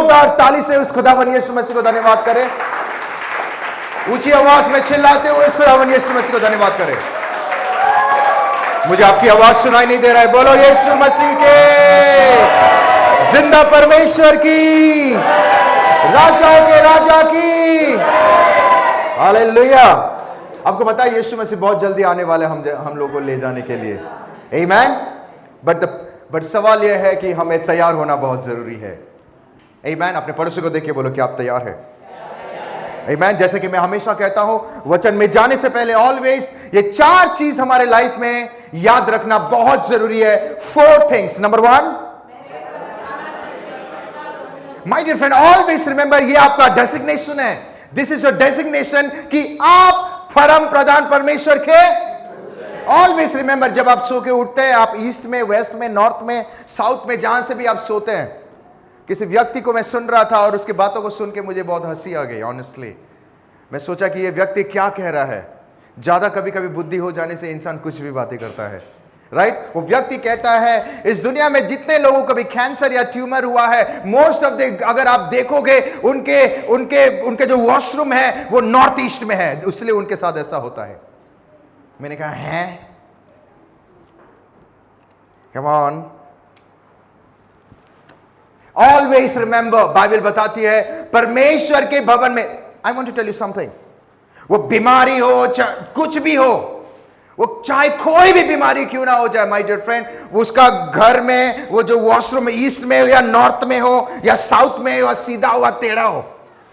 जोरदार ताली से उस खुदावन यीशु मसीह को धन्यवाद करें। ऊंची आवाज में चिल्लाते हुए उस खुदावन यीशु मसीह को धन्यवाद करें। मुझे आपकी आवाज सुनाई नहीं दे रहा है। बोलो यीशु मसीह के जिंदा परमेश्वर की, राजाओं के राजा की हालेलुया। आपको पता है यीशु मसीह बहुत जल्दी आने वाले हम लोगों को ले जाने के लिए। आमीन। बट सवाल यह है कि हमें तैयार होना बहुत जरूरी है। आमीन। अपने पड़ोसी को देख के बोलो कि आप तैयार है। आमीन। जैसे कि मैं हमेशा कहता हूं, वचन में जाने से पहले ऑलवेज ये 4 चीज हमारे लाइफ में याद रखना बहुत जरूरी है। 4 things. Number 1, my dear friend, always remember, ये आपका डेजिग्नेशन है। दिस इज योर डेजिग्नेशन कि आप परम प्रधान परमेश्वर के। ऑलवेज रिमेंबर, जब आप सो के उठते हैं, आप ईस्ट में, वेस्ट में, नॉर्थ में, साउथ में, जहां से भी आप सोते हैं, किसी व्यक्ति को मैं सुन रहा था और उसकी बातों को सुन के मुझे बहुत हंसी आ गई। ऑनेस्टली मैं सोचा कि ये व्यक्ति क्या कह रहा है। ज्यादा कभी कभी बुद्धि हो जाने से इंसान कुछ भी बातें करता है, राइट। वो व्यक्ति कहता है इस दुनिया में जितने लोगों को भी कैंसर या ट्यूमर हुआ है, मोस्ट ऑफ द, अगर आप देखोगे, उनके उनके उनके जो वॉशरूम है वो नॉर्थ ईस्ट में है, इसलिए उनके साथ ऐसा होता है। मैंने कहा है, come on. Always remember, Bible बताती है परमेश्वर के भवन में, I want to tell you something, वो बीमारी हो चाहे कुछ भी हो, वो चाहे कोई भी बीमारी क्यों ना हो जाए माय डियर फ्रेंड, वो उसका घर में, वो जो वॉशरूम ईस्ट में हो या नॉर्थ में हो या साउथ में हो, सीधा हो या टेढ़ा हो,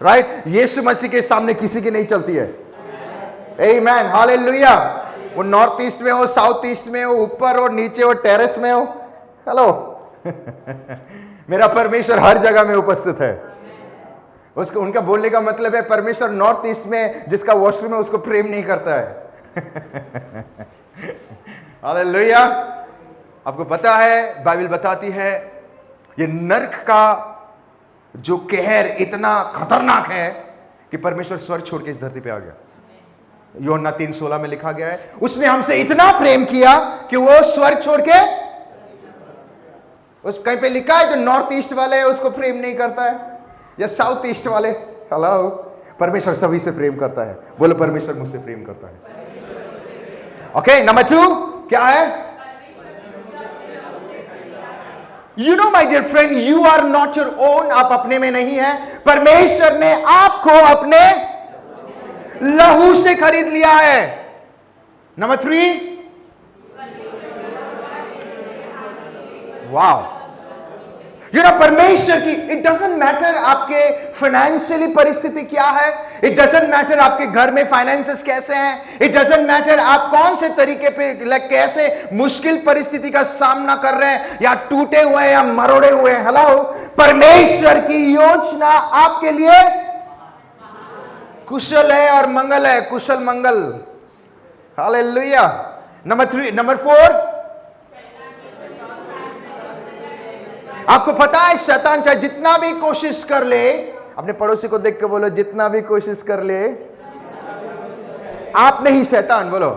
राइट, यीशु मसीह के सामने किसी की नहीं चलती है। आमेन, हालेलुया। वो नॉर्थ ईस्ट में हो, साउथ ईस्ट में हो, ऊपर हो, नीचे हो, टेरेस में हो, हेलो मेरा परमेश्वर हर जगह में उपस्थित है। उसको, उनका बोलने का मतलब है परमेश्वर नॉर्थ ईस्ट में जिसका वॉशरूम है उसको प्रेम नहीं करता है। हालेलुया। आपको पता है, बाइबल बताती है ये नरक का जो कहर इतना खतरनाक है कि परमेश्वर स्वर्ग छोड़ के इस धरती पे आ गया। यूहन्ना 3:16 में लिखा गया है, उसने हमसे इतना प्रेम किया कि वो स्वर्ग छोड़ के, उस कहीं पे लिखा है जो नॉर्थ ईस्ट वाले है उसको प्रेम नहीं करता है या साउथ ईस्ट वाले, हेलो, परमेश्वर सभी से प्रेम करता है। बोलो परमेश्वर मुझसे प्रेम करता है। ओके, नंबर 2 क्या है? You know my dear friend, you are not your own. आप अपने में नहीं है, परमेश्वर ने आपको अपने लहू से खरीद लिया है। नंबर 3, वाओ, यू नो परमेश्वर की, इट डजंट मैटर आपके फाइनेंशियली परिस्थिति क्या है, इट डजंट मैटर आपके घर में फाइनेंसेस कैसे हैं, इट डजंट मैटर आप कौन से तरीके पे कैसे मुश्किल परिस्थिति का सामना कर रहे हैं, या टूटे हुए हैं या मरोड़े हुए हैं। हेलो, परमेश्वर की योजना आपके लिए कुशल है और मंगल है, कुशल मंगल। हालेलुया। नंबर 4, आपको पता है शैतान चाहे जितना भी कोशिश कर ले, अपने पड़ोसी को देख के बोलो जितना भी कोशिश कर ले, आप नहीं शैतान, बोलो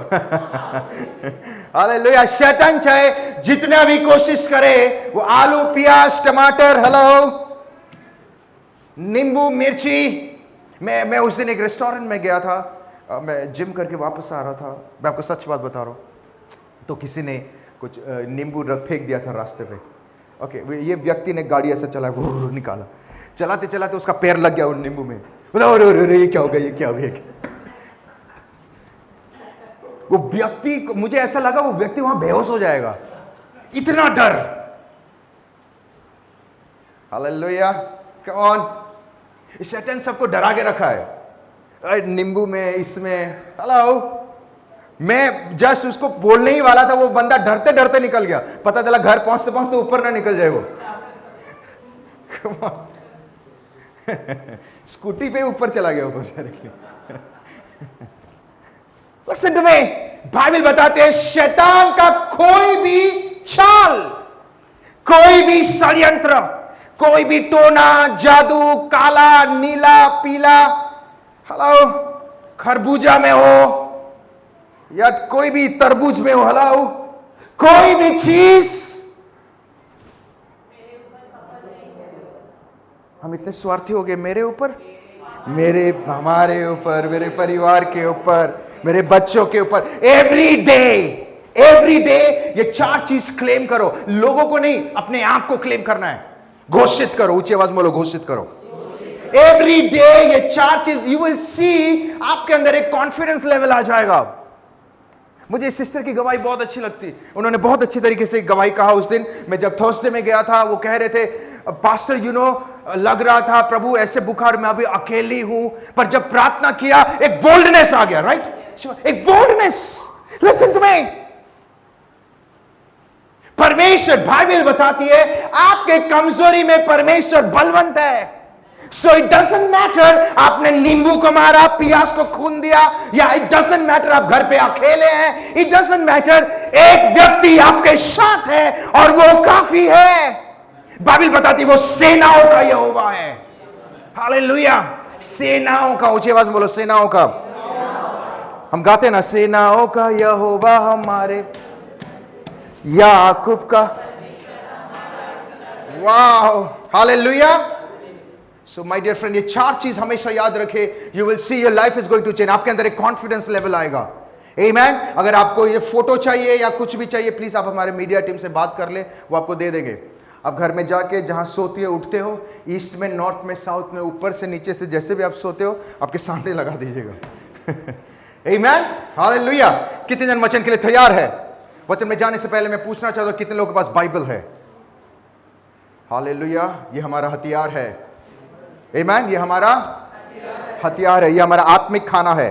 हालेलुया। शैतान चाहे जितना भी कोशिश करे, वो आलू, प्याज, टमाटर, हेलो, नींबू, मिर्ची। मैं उस दिन एक रेस्टोरेंट में गया था, मैं जिम करके वापस आ रहा था, मैं आपको सच बात बता रहा हूं, तो किसी ने कुछ नींबू फेंक दिया था रास्ते पे। ओके, ये व्यक्ति ने गाड़ी ऐसा चला, वो निकाला, चलाते चलाते उसका पैर लग गया उन नींबू में। अरे ये क्या हो गया, ये क्या हो गया। वो व्यक्ति, मुझे ऐसा लगा वो व्यक्ति वहां बेहोश हो जाएगा, इतना डर। Hallelujah, come on. शैतान सबको डरा के रखा है, नींबू में, इसमें, हेलो। मैं जस्ट उसको बोलने ही वाला था, वो बंदा डरते डरते निकल गया। पता चला घर पहुंचते पहुंचते ऊपर ना निकल जाए वो। स्कूटी पे ऊपर चला गया ऊपर। Listen to me, बाइबल बताते हैं शैतान का कोई भी चाल, कोई भी षड्यंत्र, कोई भी टोना, जादू, काला, नीला, पीला, हेलो, खरबूजा में हो या कोई भी तरबूज में हो, हेलो, कोई भी चीज, हम इतने स्वार्थी हो गए, मेरे ऊपर, हमारे ऊपर, मेरे परिवार के ऊपर, मेरे बच्चों के ऊपर। एवरी डे ये 4 चीज क्लेम करो। लोगों को नहीं, अपने आप को क्लेम करना है। घोषित करो, ऊंची आवाज में बोलो, घोषित करो। एवरी डे ये 4 चीज, यू विल सी आपके अंदर एक कॉन्फिडेंस लेवल आ जाएगा। मुझे सिस्टर की गवाही बहुत अच्छी लगती, उन्होंने बहुत अच्छी तरीके से गवाही कहा। उस दिन मैं जब थर्सडे में गया था, वो कह रहे थे, पास्टर लग रहा था प्रभु ऐसे बुखार में, अभी अकेली हूं, पर जब प्रार्थना किया एक बोल्डनेस आ गया। राइट, एक बोल्डनेस। लिसन टू मी, परमेश्वर, बाइबल बताती है आपके कमजोरी में परमेश्वर बलवंत है। सो इट डजंट मैटर आपने नींबू को मारा, प्याज को खून दिया, या इट डजंट मैटर आप घर पे अकेले हैं, इट डजंट मैटर, एक व्यक्ति आपके साथ है और वो काफी है। बाइबल बताती वो सेनाओं का यहोवा है। हालेलुया, सेनाओं का, ऊंची आवाज में बोलो, सेनाओं का। हम गाते ना, सेनाओं का यहोवा हमारे याकूब का। Wow, hallelujah. So my dear friend, ये 4 चीज हमेशा याद रखे। You will see your life is going to change. आपके अंदर एक कॉन्फिडेंस लेवल आएगा। आमेन। अगर आपको ये फोटो चाहिए या कुछ भी चाहिए, प्लीज आप हमारे मीडिया टीम से बात कर ले, वो आपको दे देंगे। आप घर में जाके जहां सोते हो, उठते हो, ईस्ट में, नॉर्थ में, साउथ में, ऊपर से, नीचे से, जैसे भी आप सोते हो, आपके सामने लगा दीजिएगा। आमेन, हालेलुया। कितने जन वचन के लिए तैयार है? वचन में जाने से पहले मैं पूछना चाहता हूं, कितने लोगों के पास बाइबल है? हालेलुया, ये हमारा हथियार है। आमेन, ये हमारा हथियार है, ये हमारा आत्मिक खाना है।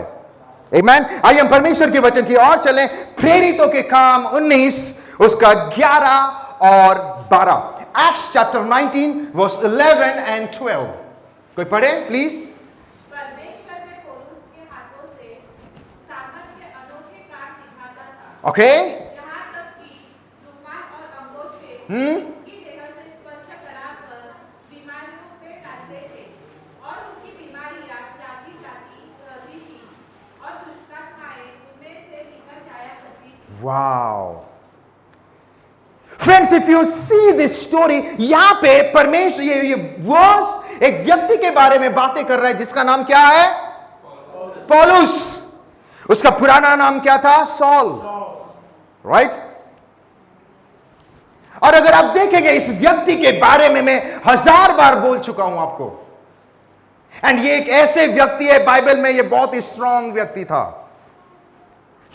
आमेन। आइए हम परमेश्वर के वचन की ओर चलें। प्रेरितों के काम 19 उसका 11 और 12। Acts chapter 19 verse 11 and 12। कोई पढ़े प्लीज। परमेश्वर ने पौलुस के हाथों से सामर्थ्य अनोखे काम दिखाता था। ओके, यहाँ तक कि रूमाल और अंगोछे उनकी देह से स्पर्श कराकर बीमारियों पे डालते थे, और उनकी बीमारियां जाती रहती थी, और दुष्टात्माएं उनमें से निकल जाया करती थी। Wow friends, if you see this story, यहां पे परमेश्वर ये वर्स एक व्यक्ति के बारे में बातें कर रहा है जिसका नाम क्या है? पौलुस। उसका पुराना नाम क्या था? सॉल। राइट। और अगर आप देखेंगे इस व्यक्ति के बारे में मैं 1000 बार बोल चुका हूं आपको, एंड ये एक ऐसे व्यक्ति है, बाइबल में ये बहुत ही स्ट्रांग व्यक्ति था।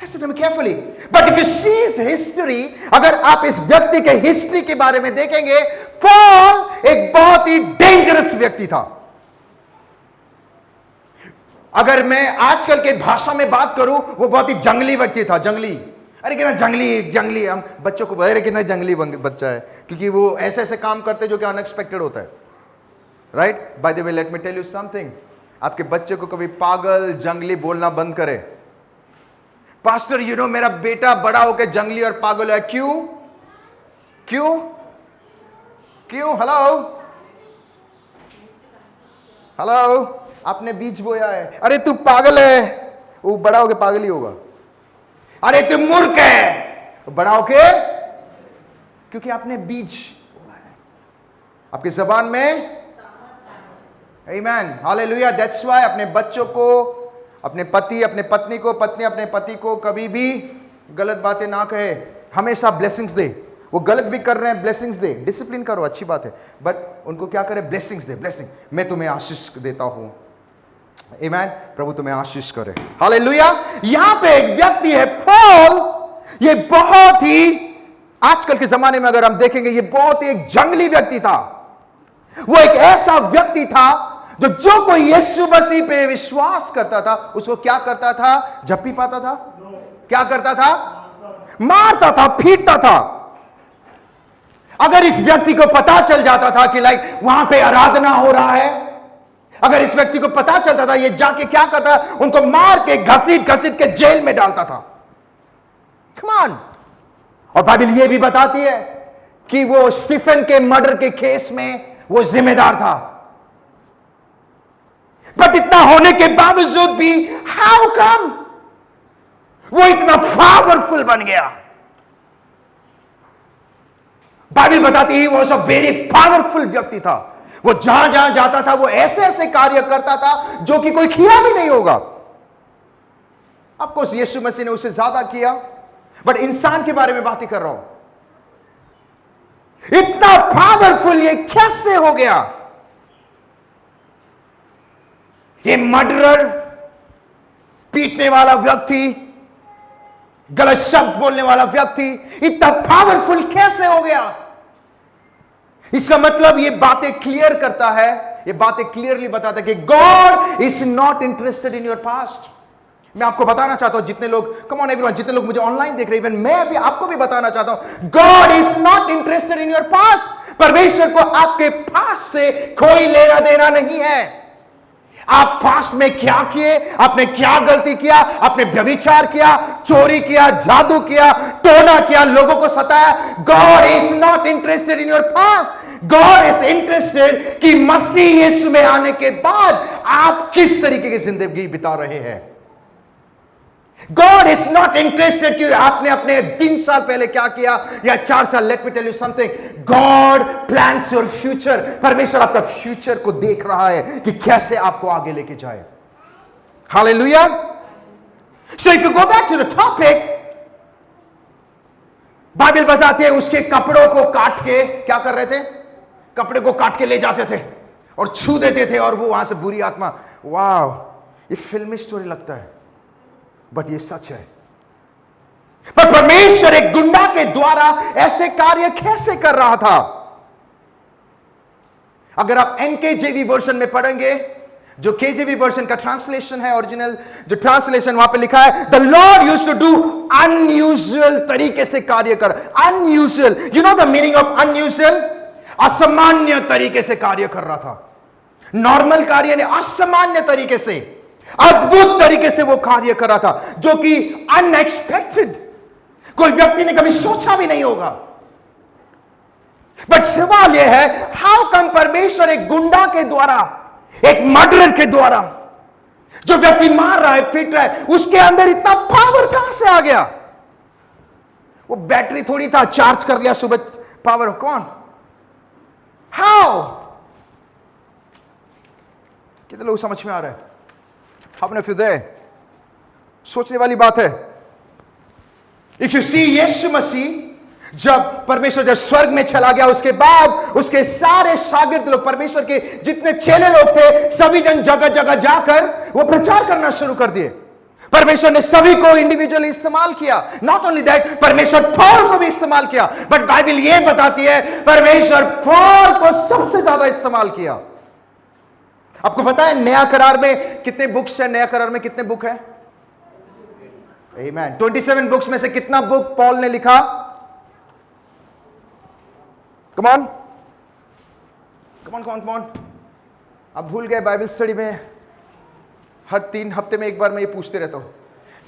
Listen to me carefully. But if you see his history, अगर आप इस व्यक्ति के हिस्ट्री के बारे में देखेंगे, पॉल एक बहुत ही डेंजरस व्यक्ति था। अगर मैं आजकल के भाषा में बात करूं, वो बहुत ही जंगली व्यक्ति था। जंगली, अरे कितना जंगली, हम बच्चों को अरे कितना जंगली बच्चा है, क्योंकि वो ऐसे ऐसे काम करते जो कि अनएक्सपेक्टेड होता है। Right. By the way, let me tell you something, आपके बच्चे को कभी पागल, जंगली बोलना बंद करे। पास्टर मेरा बेटा बड़ा होकर जंगली और पागल है। क्यों? हेलो, आपने बीज बोया है। अरे तू पागल है, वो बड़ा होकर पागल ही होगा। अरे तू मूर्ख है, बड़ा होके, क्योंकि आपने बीज बोला है आपकी जबान में। आमेन, हालेलुया। दैट्स व्हाई अपने बच्चों को, अपने पति अपने पत्नी को, पत्नी अपने पति को कभी भी गलत बातें ना कहे, हमेशा ब्लेसिंग्स दे। वो गलत भी कर रहे हैं, ब्लेसिंग्स दे। डिसिप्लिन करो, अच्छी बात है, बट उनको क्या करे? ब्लेसिंग्स दे। ब्लेसिंग, मैं तुम्हें आशीष देता हूं। आमेन, प्रभु तुम्हें आशीष करे। हालेलुया। यहां पे एक व्यक्ति है पॉल, ये बहुत ही, आजकल के जमाने में अगर हम देखेंगे, ये बहुत ही एक जंगली व्यक्ति था। वो एक ऐसा व्यक्ति था जो कोई यीशु मसीह पे विश्वास करता था, उसको क्या करता था? झप्पी पाता था? क्या करता था? मारता था, पीटता था। अगर इस व्यक्ति को पता चल जाता था कि लाइक वहां पे आराधना हो रहा है, अगर इस व्यक्ति को पता चलता था, ये जाके क्या करता? उनको मार के घसीट के जेल में डालता था। Come on. और बाइबल ये भी बताती है कि वो स्टीफन के मर्डर के केस में वो जिम्मेदार था। बट इतना होने के बावजूद भी हाउ कम वो इतना पावरफुल बन गया? बाइबल बताती है वो सब वेरी पावरफुल व्यक्ति था। वो जहां जहां जाता था वो ऐसे ऐसे कार्य करता था जो कि कोई किया भी नहीं होगा। ऑफकोर्स यीशु मसीह ने उसे ज्यादा किया, बट इंसान के बारे में बात ही कर रहा हूं। इतना पावरफुल ये कैसे हो गया? ये मर्डरर, पीटने वाला व्यक्ति, गलत शब्द बोलने वाला व्यक्ति इतना पावरफुल कैसे हो गया? इसका मतलब ये बातें क्लियर करता है, ये बातें क्लियरली बताता है कि God is not interested in your past. मैं आपको बताना चाहता हूं, जितने लोग, कम ऑन एवरीवन, जितने लोग मुझे ऑनलाइन देख रहे हैं, इवन मैं भी आपको भी बताना चाहता हूं, God is not interested in your past. परमेश्वर को आपके पास्ट से कोई लेना देना नहीं है। आप पास्ट में क्या किए, आपने क्या गलती किया, आपने व्यभिचार किया, चोरी किया, जादू किया, टोना किया, लोगों को सताया, God is not interested in your past. God is interested कि मसीह यीशु में आने के बाद आप किस तरीके की जिंदगी बिता रहे हैं। गॉड इज नॉट इंटरेस्टेड कि आपने अपने 3 साल पहले क्या किया या 4 साल। Let me tell you something, God plans your future. परमेश्वर आपका फ्यूचर को देख रहा है कि कैसे आपको आगे लेके जाए। Hallelujah. So if you go back to the topic, Bible बताती है उसके कपड़ों को काट के क्या कर रहे थे? कपड़े को काट के ले जाते थे और छू देते थे और वो वहां से बुरी आत्मा। वाह, ये फिल्मी स्टोरी लगता है, बट ये सच है। पर परमेश्वर एक गुंडा के द्वारा ऐसे कार्य कैसे कर रहा था? अगर आप एनकेजेवी वर्जन में पढ़ेंगे, जो केजेवी वर्जन का ट्रांसलेशन है, ओरिजिनल जो ट्रांसलेशन, वहां पे लिखा है, the Lord used to do unusual तरीके से कार्य कर। Unusual, you know the meaning of unusual? असामान्य तरीके से कार्य कर रहा था। नॉर्मल कार्य ने असामान्य तरीके से, अद्भुत तरीके से वो कार्य कर रहा था, जो कि अनएक्सपेक्टेड, कोई व्यक्ति ने कभी सोचा भी नहीं होगा। बट सवाल यह है, हाउ कम परमेश्वर एक गुंडा के द्वारा, एक मर्डरर के द्वारा, जो व्यक्ति मार रहा है, पीट रहा है, उसके अंदर इतना पावर कहां से आ गया? वो बैटरी थोड़ी था, चार्ज कर लिया सुबह, पावर कौन? हाउ? कितने लोग समझ में आ रहा है? How many of you there? सोचने वाली बात है। If you see यीशु मसीह जब परमेश्वर जब स्वर्ग में चला गया, उसके बाद उसके सारे शागिर्द लोग, परमेश्वर के जितने चेले लोग थे, सभी जन जगह जगह जाकर वो प्रचार करना शुरू कर दिए। परमेश्वर ने सभी को इंडिविजुअली इस्तेमाल किया। नॉट ओनली दैट, परमेश्वर पॉल को भी इस्तेमाल किया, बट बाइबल ये बताती है परमेश्वर पॉल को सबसे ज्यादा इस्तेमाल किया। आपको पता है नया करार में कितने बुक्स है? नया करार में कितने बुक है? आमीन। 27 बुक्स में से कितना बुक पॉल ने लिखा? Come on, come on, come on, come on. आप भूल गए बाइबल स्टडी में हर 3 हफ्ते में एक बार मैं ये पूछते रहता हूं।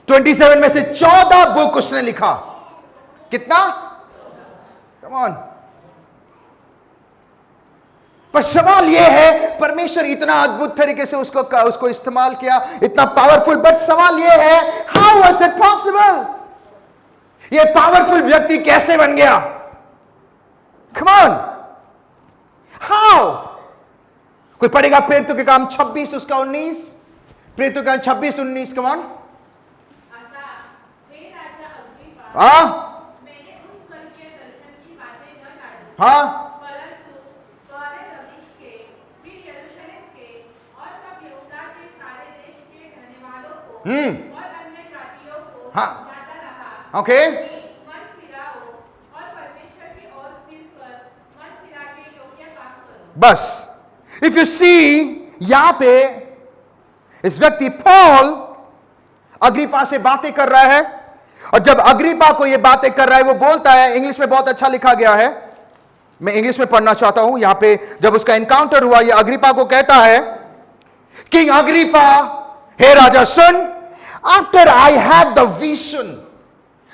27 में से 14 बुक उसने लिखा। कितना? Come on. पर सवाल यह है, परमेश्वर इतना अद्भुत तरीके से उसको इस्तेमाल किया, इतना पावरफुल, बट सवाल यह है, हाउ वाज दैट पॉसिबल? ये पावरफुल व्यक्ति कैसे बन गया? कम ऑन, हाउ? कोई पढ़ेगा प्रेरितों के काम 26 उसका 19, प्रेरितों के काम 26 19, कम ऑन। हाँ हाँ, और अन्य जातियों को हाँ, जाता रहा ओके, मन फिराओ और परमेश्वर की ओर फिरकर मन फिरा के योग्य काम करो। बस। इफ यू सी, यहां पे इस व्यक्ति पॉल अग्रिपा से बातें कर रहा है, और जब अग्रिपा को ये बातें कर रहा है, वो बोलता है, इंग्लिश में बहुत अच्छा लिखा गया है, मैं इंग्लिश में पढ़ना चाहता हूं। यहां पे जब उसका एनकाउंटर हुआ, ये अग्रिपा को कहता है, किंग अग्रिपा, हे राजा सुन, after I had the vision,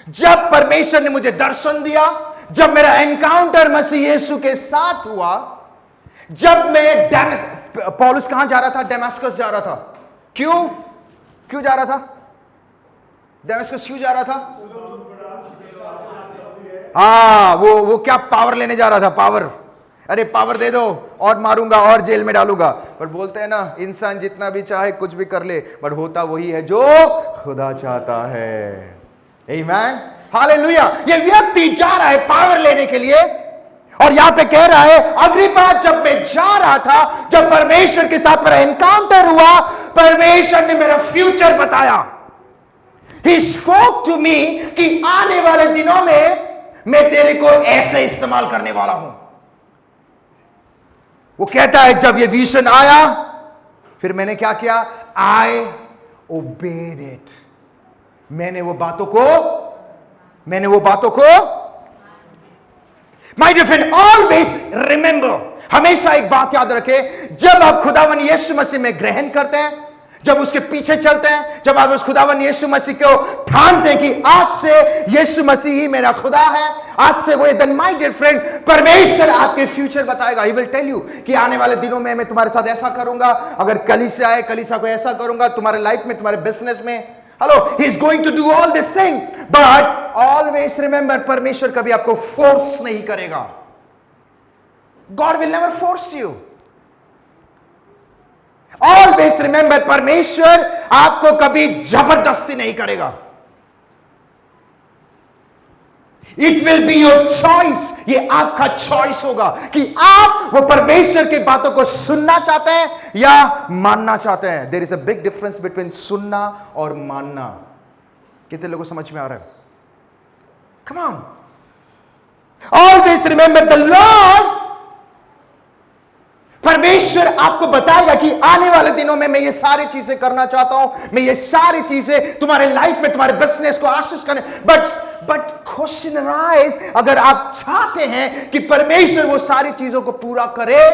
जब परमेश्वर ने मुझे दर्शन दिया, जब मेरा एनकाउंटर मसीह यीशु के साथ हुआ, जब मैं पौलुस कहां जा रहा था? दमास्कस जा रहा था। क्यों जा रहा था? दमास्कस क्यों जा रहा था? हाँ, वो क्या पावर लेने जा रहा था? पावर, अरे पावर दे दो और मारूंगा और जेल में डालूंगा। पर बोलते हैं ना, इंसान जितना भी चाहे कुछ भी कर ले, बट होता वही है जो खुदा चाहता है। आमीन, हालेलुया। ये व्यक्ति जा रहा है पावर लेने के लिए, और यहां पे कह रहा है, अगली बार जब मैं जा रहा था, जब परमेश्वर के साथ मेरा एनकाउंटर हुआ, परमेश्वर ने मेरा फ्यूचर बताया। He spoke to me कि आने वाले दिनों में मैं तेरे को ऐसे इस्तेमाल करने वाला हूं। वो कहता है जब ये विजन आया, फिर मैंने क्या किया? I obeyed it। मैंने वो बातों को My dear friend, always remember, हमेशा एक बात याद रखें, जब आप खुदावन यीशु मसीह में ग्रहण करते हैं, जब उसके पीछे चलते हैं, जब आप उस खुदावन यीशु मसीह को ठानते हैं कि आज से यीशु मसीह ही मेरा खुदा है, आज से वो, then my dear friend, परमेश्वर आपके फ्यूचर बताएगा। He will tell you कि आने वाले दिनों में मैं तुम्हारे साथ ऐसा करूंगा, अगर कलीसिया आए, कलीसिया को ऐसा करूंगा, तुम्हारे लाइफ में, तुम्हारे बिजनेस में। Hello, he is going to do all this thing, but always remember, परमेश्वर कभी आपको फोर्स नहीं करेगा। God will never force you. Always remember, परमेश्वर आपको कभी जबरदस्ती नहीं करेगा। It will be your choice, ये आपका चॉइस होगा कि आप वो परमेश्वर की बातों को सुनना चाहते हैं या मानना चाहते हैं। There is a big difference between सुनना और मानना। कितने लोगों को समझ में आ रहा है? Come on, always remember the Lord. परमेश्वर आपको बताएगा कि आने वाले दिनों में मैं ये सारी चीजें करना चाहता हूं, मैं ये सारी चीजें तुम्हारे लाइफ में, तुम्हारे बिजनेस को आशीष करने। बट क्वेश्चन अराइज, अगर आप चाहते हैं कि परमेश्वर वो सारी चीजों को पूरा करे,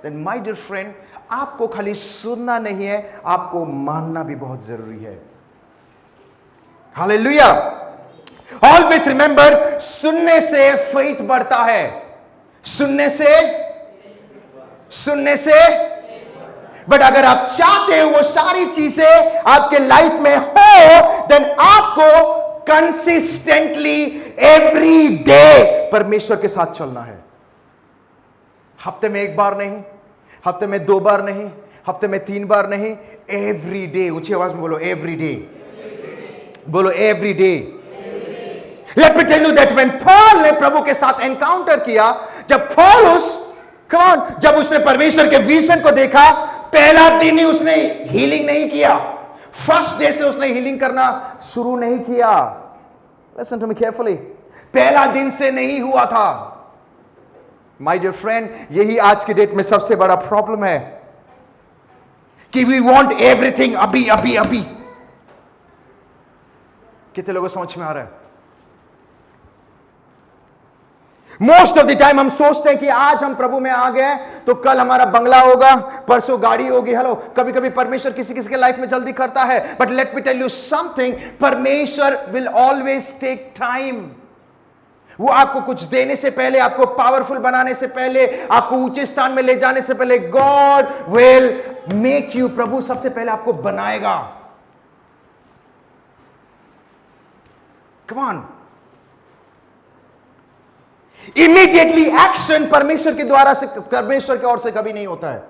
देन माय डियर फ्रेंड, आपको खाली सुनना नहीं है, आपको मानना भी बहुत जरूरी है। हालेलुया। ऑलवेज रिमेंबर, सुनने से फेथ बढ़ता है, सुनने से। बट अगर आप चाहते हो वो सारी चीजें आपके लाइफ में हो, देन आपको कंसिस्टेंटली एवरी डे परमेश्वर के साथ चलना है। हफ्ते में एक बार नहीं, हफ्ते में 2 बार नहीं, हफ्ते में 3 बार नहीं, एवरी डे। ऊंची आवाज में बोलो, एवरी डे। बोलो, every day. Let me tell you that when Paul ने प्रभु के साथ एनकाउंटर किया, जब उसने परमेश्वर के विजन को देखा, पहला दिन ही उसने हीलिंग नहीं किया। फर्स्ट डे से उसने हीलिंग करना शुरू नहीं किया। लिसन टू मी केयरफुली, पहला दिन से नहीं हुआ था। माय डियर फ्रेंड, यही आज की डेट में सबसे बड़ा प्रॉब्लम है कि वी वांट एवरीथिंग अभी अभी अभी। कितने लोगों को समझ में आ रहा है? मोस्ट ऑफ द टाइम हम सोचते हैं कि आज हम प्रभु में आ गए तो कल हमारा बंगला होगा, परसों गाड़ी होगी। हेलो, कभी कभी परमेश्वर किसी किसी के लाइफ में जल्दी करता है, but let me tell you something, परमेश्वर विल ऑलवेज टेक टाइम। वो आपको कुछ देने से पहले, आपको पावरफुल बनाने से पहले, आपको ऊंचे स्थान में ले जाने से पहले, गॉड विल मेक यू। प्रभु सबसे पहले आपको बनाएगा। Come on. इमीडिएटली एक्शन परमेश्वर के द्वारा से, परमेश्वर की ओर से कभी नहीं होता है।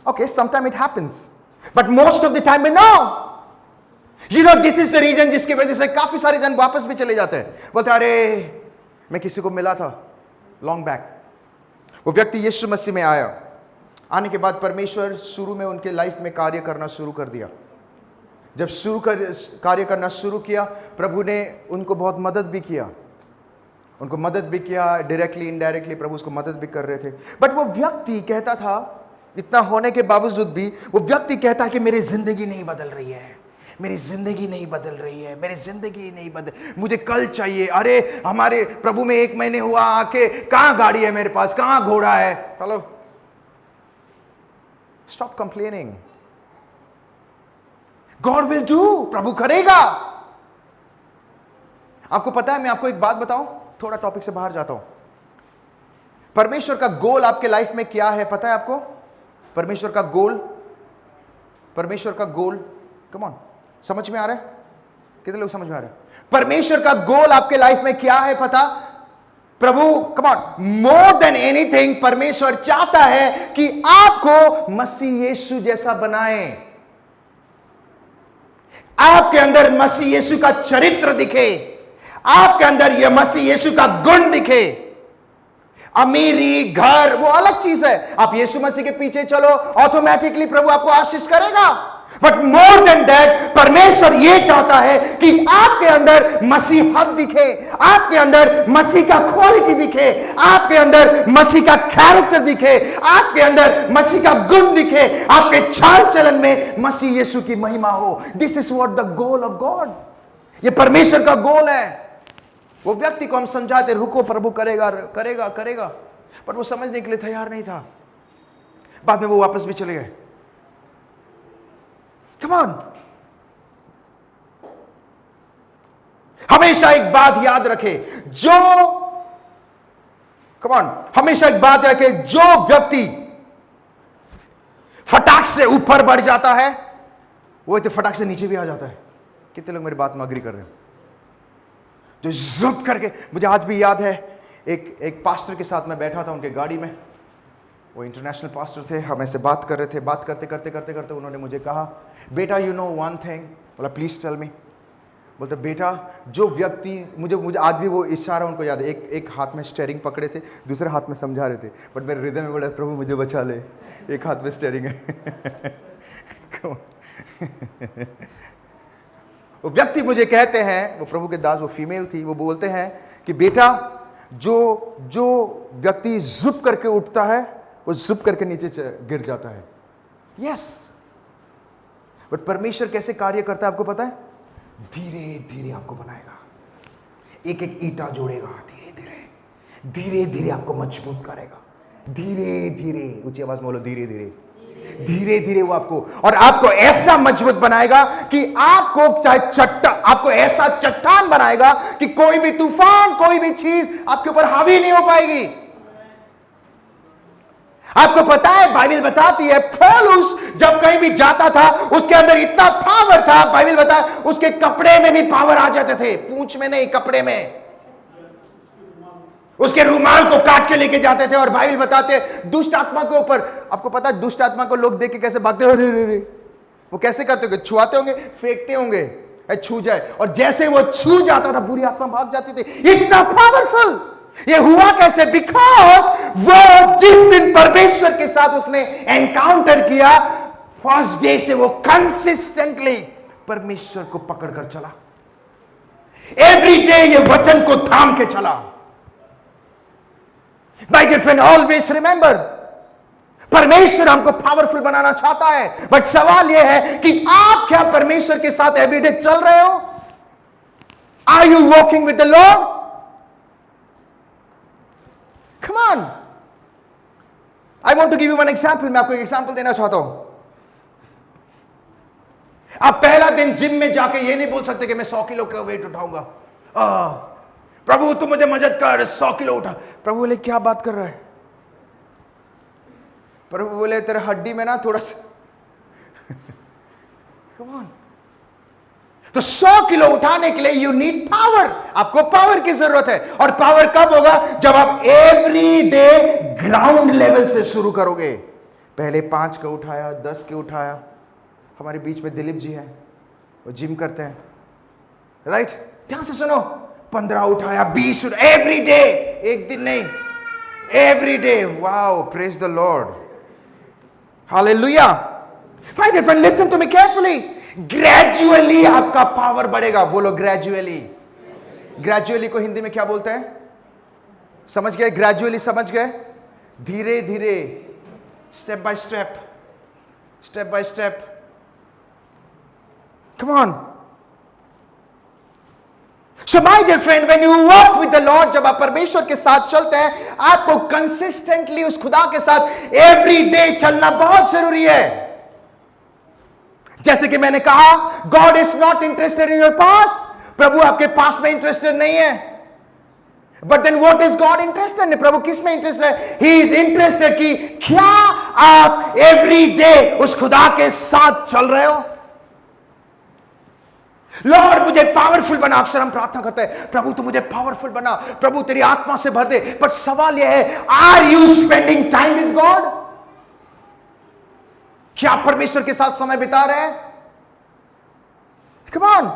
Okay, sometime it happens, but most of the time में no. You know, this is the reason जिसकी वजह से काफी सारे जन वापस भी चले जाते हैं। बोलते, अरे मैं किसी को मिला था लॉन्ग बैक, वो व्यक्ति यीशु मसीह में आया, आने के बाद परमेश्वर शुरू में उनके लाइफ में कार्य करना शुरू कर दिया। जब कार्य करना शुरू किया, प्रभु ने उनको बहुत मदद भी किया, उनको मदद भी किया, डायरेक्टली इनडायरेक्टली प्रभु उसको मदद भी कर रहे थे। बट वो व्यक्ति कहता था, इतना होने के बावजूद भी वो व्यक्ति कहता कि मेरी जिंदगी नहीं बदल रही है, मेरी जिंदगी नहीं बदल रही है, मेरी जिंदगी नहीं बदल, मुझे कल चाहिए। अरे हमारे प्रभु में 1 महीने हुआ आके, कहां गाड़ी है मेरे पास, कहां घोड़ा है। Hello, stop complaining. God will do, प्रभु करेगा। आपको पता है, मैं आपको एक बात बताऊं, थोड़ा टॉपिक से बाहर जाता हूं। परमेश्वर का गोल आपके लाइफ में क्या है पता है आपको? परमेश्वर का गोल, कम ऑन, समझ में आ रहा है? कितने लोग समझ में आ रहे हैं? परमेश्वर का गोल आपके लाइफ में क्या है पता? प्रभु come on, more than anything परमेश्वर चाहता है कि आपको मसीह यीशु जैसा बनाए, आपके अंदर मसीह यीशु का चरित्र दिखे, आपके अंदर यह मसीह यीशु का गुण दिखे। अमीरी, घर वो अलग चीज है, आप यीशु मसीह के पीछे चलो, ऑटोमेटिकली प्रभु आपको आशीष करेगा। बट मोर देन दैट, परमेश्वर ये चाहता है कि आपके अंदर मसीहत दिखे, आपके अंदर मसीह का क्वालिटी दिखे, आपके अंदर मसीह का कैरेक्टर दिखे, आपके अंदर मसीह का गुण दिखे, आपके चाल चलन में मसीह यीशु की महिमा हो। This is what the goal of God, ये परमेश्वर का गोल है। वो व्यक्ति को हम समझाते, रुको प्रभु करेगा करेगा करेगा, पर वो समझने के लिए तैयार नहीं था। बाद में वो वापस भी चले गए। कम ऑन, हमेशा एक बात याद रखे, कम ऑन, हमेशा एक बात रखे, जो व्यक्ति फटाक से ऊपर बढ़ जाता है वो इतने फटाक से नीचे भी आ जाता है। कितने लोग मेरी बात में अग्री कर रहे हो? जो जुप करके, मुझे आज भी याद है, एक पास्टर के साथ मैं बैठा था उनके गाड़ी में, वो इंटरनेशनल पास्टर थे, हम ऐसे बात कर रहे थे, बात करते करते करते करते उन्होंने मुझे कहा, बेटा यू नो वन थिंग। बोला प्लीज टेल मी। बोलते बेटा, जो व्यक्ति, मुझे आज भी वो इशारा उनको याद है, एक हाथ में स्टीयरिंग पकड़े थे, दूसरे हाथ में समझा रहे थे, बट मेरे हृदय में बोला प्रभु मुझे बचा ले, एक हाथ में स्टीयरिंग है। वो व्यक्ति मुझे कहते हैं, वो प्रभु के दास, वो फीमेल थी, वो बोलते हैं कि बेटा, जो व्यक्ति जुप करके उठता है वो जुप करके नीचे गिर जाता है। यस, बट परमेश्वर कैसे कार्य करता है आपको पता है? धीरे धीरे आपको बनाएगा, एक एक ईंटा जोड़ेगा, धीरे धीरे धीरे धीरे आपको मजबूत करेगा, धीरे धीरे, ऊंची आवाज में बोलो, धीरे धीरे धीरे धीरे वो आपको ऐसा मजबूत बनाएगा कि आपको ऐसा चट्टान बनाएगा कि कोई भी तूफान, कोई भी चीज आपके ऊपर हावी नहीं हो पाएगी। आपको पता है, बाइबल बताती है, पौलुस जब कहीं भी जाता था उसके अंदर इतना पावर था, बाइबल बता, उसके कपड़े में भी पावर आ जाते थे, पूंछ में नहीं, कपड़े में, उसके रुमाल को काट के लेके जाते थे। और बाइबल बताते दुष्ट आत्मा के ऊपर, आपको पता है दुष्ट आत्मा को लोग देख के कैसे भागते, अरे रे रे, वो कैसे करते होंगे? छुआते होंगे, फेंकते होंगे, छू जाए, और जैसे वो छू जाता था बुरी आत्मा भाग जाती थी। इतना पावरफुल ये हुआ कैसे? बिकॉज वो जिस दिन परमेश्वर के साथ उसने एनकाउंटर किया, फर्स्ट डे से वो कंसिस्टेंटली परमेश्वर को पकड़कर चला, एवरी डे ये वचन को थाम के चला। My dear friend, always remember, परमेश्वर हमको पावरफुल बनाना चाहता है, बट सवाल यह है कि आप क्या परमेश्वर के साथ एवरीडे चल रहे हो? Are you walking with the Lord? Come on, I want to give you one example. मैं आपको एक एग्जाम्पल देना चाहता हूं। आप पहला दिन जिम में जाके ये नहीं बोल सकते कि मैं 100 किलो का वेट उठाऊंगा। प्रभु तू मुझे मदद कर, 100 किलो उठा। प्रभु बोले क्या बात कर रहा है? प्रभु बोले तेरे हड्डी में ना थोड़ा सा कम ऑन। तो 100 किलो उठाने के लिए यू नीड पावर, आपको पावर की जरूरत है। और पावर कब होगा? जब आप एवरी डे ग्राउंड लेवल से शुरू करोगे। पहले 5 का उठाया, 10 के उठाया। हमारे बीच में दिलीप जी हैं, वो जिम करते हैं, राइट? ध्यान से सुनो, 15 उठाया, 20 एवरी डे, एक दिन नहीं, every day. Wow, praise the Lord, hallelujah. My dear friend, listen to me carefully. Gradually आपका पावर बढ़ेगा। बोलो ग्रेजुअली। ग्रेजुअली को हिंदी में क्या बोलते हैं? समझ गए? ग्रेजुअली समझ गए? धीरे धीरे, step by step, step by step. Come on. So my dear friend, when you walk with the Lord, जब आप परमेश्वर के साथ चलते हैं, आपको कंसिस्टेंटली उस खुदा के साथ एवरी डे चलना बहुत जरूरी है। जैसे कि मैंने कहा, God is not interested in your past. प्रभु आपके पास्ट में इंटरेस्टेड नहीं है। But then what is God interested in? प्रभु किस में इंटरेस्टेड है? ही इज इंटरेस्टेड कि क्या आप एवरी डे उस खुदा के साथ चल रहे हो। लॉर्ड मुझे पावरफुल बना। अक्सर हम प्रार्थना करते हैं, प्रभु तू मुझे पावरफुल बना, प्रभु तेरी आत्मा से भर दे। पर सवाल यह है, are you spending time with God? क्या आप परमेश्वर के साथ समय बिता रहे हैं? Come on,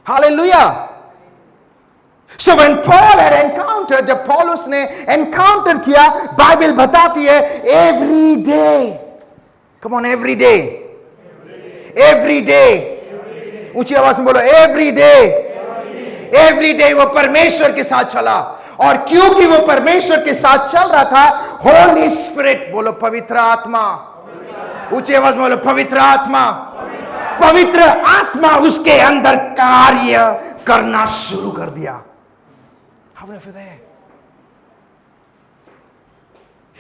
hallelujah. So when Paul had encountered, जब पॉल उसने एनकाउंटर किया, बाइबल बताती है every day, come on, every day, every day, ऊंची आवाज में बोलो, एवरी डे, एवरी डे वो परमेश्वर के साथ चला। और क्योंकि वो परमेश्वर के साथ चल रहा था, होली स्पिरिट, बोलो पवित्र आत्मा, ऊंची आवाज में बोलो पवित्र आत्मा, पवित्र आत्मा उसके अंदर कार्य करना शुरू कर दिया।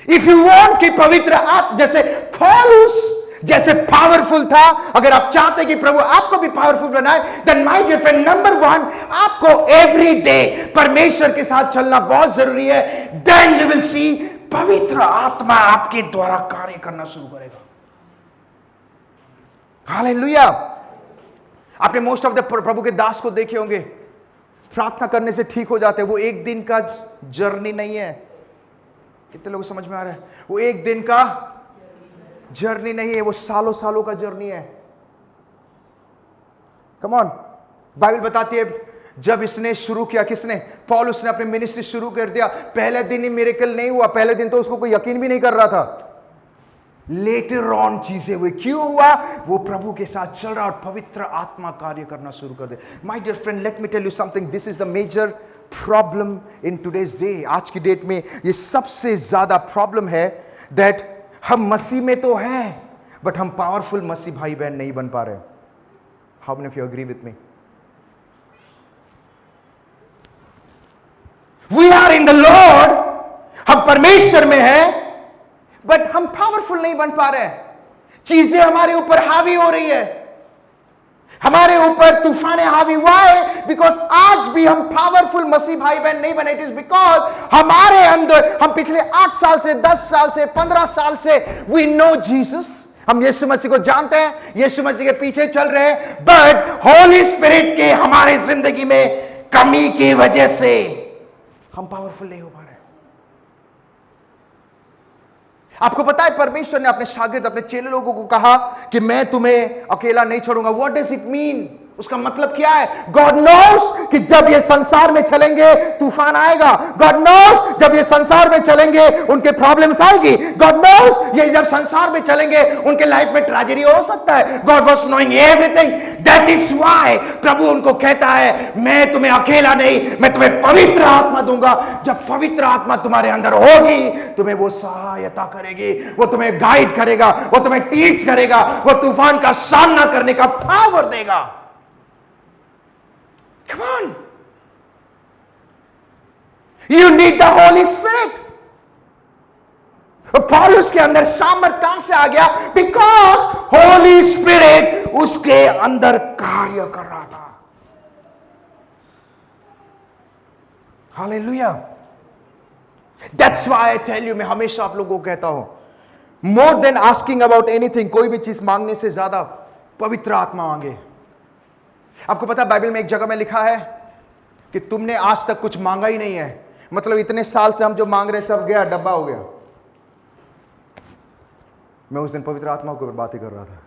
इफ यू वांट कि पवित्र आत्मा जैसे पौलुस जैसे पावरफुल था, अगर आप चाहते कि प्रभु आपको भी पावरफुल बनाए, then my dear friend, number 1, आपको एवरी डे परमेश्वर के साथ चलना बहुत जरूरी है। देन यू विल सी पवित्र आत्मा आपके द्वारा कार्य करना शुरू करेगा। हालेलुया। आपने मोस्ट ऑफ द प्रभु के दास को देखे होंगे, प्रार्थना करने से ठीक हो जाते हैं। वो एक दिन का जर्नी नहीं है। कितने लोग समझ में आ रहा है? वो एक दिन का जर्नी नहीं है, वो सालों सालों का जर्नी है। कम ऑन, बाइबल बताती है जब इसने शुरू किया, किसने? पॉल, उसने अपनी मिनिस्ट्री शुरू कर दिया, पहले दिन ही मिरेकल नहीं हुआ, पहले दिन तो उसको कोई यकीन भी नहीं कर रहा था। लेटर ऑन चीजें हुई। क्यों हुआ? वो प्रभु के साथ चल रहा और पवित्र आत्मा कार्य करना शुरू कर दे। My dear friend, let me tell you something, this is the major problem in today's day. आज की डेट में ये सबसे ज्यादा प्रॉब्लम है दैट हम मसीह में तो हैं, बट हम पावरफुल मसीह भाई बहन नहीं बन पा रहे। How many of you agree with me? We are in the Lord, हम परमेश्वर में हैं, बट हम पावरफुल नहीं बन पा रहे हैं। चीजें हमारे ऊपर हावी हो रही है, हमारे ऊपर तूफानें हावी हुआ है, बिकॉज आज भी हम पावरफुल मसीह भाई बहन नहीं बने। इट इज बिकॉज हमारे अंदर, हम पिछले 8 साल से, 10 साल से, 15 साल से वी नो जीसस, हम यीशु मसीह को जानते हैं, यीशु मसीह के पीछे चल रहे हैं, बट होली स्पिरिट के हमारे जिंदगी में कमी की वजह से हम पावरफुल नहीं हो पा रहे। आपको पता है परमेश्वर ने अपने शागिर्द, अपने चेले लोगों को कहा कि मैं तुम्हें अकेला नहीं छोड़ूंगा। What does it mean? उसका मतलब क्या है? गॉड नोस कि जब ये संसार में चलेंगे तूफान आएगा। गॉड नोस जब ये संसार में चलेंगे उनके प्रॉब्लम्स आएगी। गॉड नोस ये जब संसार में चलेंगे उनके लाइफ में ट्रेजेडी हो सकता है। God was knowing everything, that is why प्रभु उनको कहता है मैं तुम्हें अकेला नहीं, मैं तुम्हें पवित्र आत्मा दूंगा। जब पवित्र आत्मा तुम्हारे अंदर होगी, तुम्हें वो सहायता करेगी, वो तुम्हें गाइड करेगा, वो तुम्हें टीच करेगा, वो तूफान का सामना करने का पावर देगा। Come on. You need the Holy Spirit. पौलुस के अंदर सामर्थ कहां से आ गया? Because Holy Spirit उसके अंदर कार्य कर रहा था। Hallelujah. That's why I tell you, मैं हमेशा आप लोगों को कहता हूं, more than asking about anything, कोई भी चीज मांगने से ज्यादा पवित्र आत्मा मांगे। आपको पता है बाइबल में एक जगह में लिखा है कि तुमने आज तक कुछ मांगा ही नहीं है, मतलब इतने साल से हम जो मांग रहे सब गया, डब्बा हो गया। मैं उस दिन पवित्र आत्मा के ऊपर बातें कर रहा था।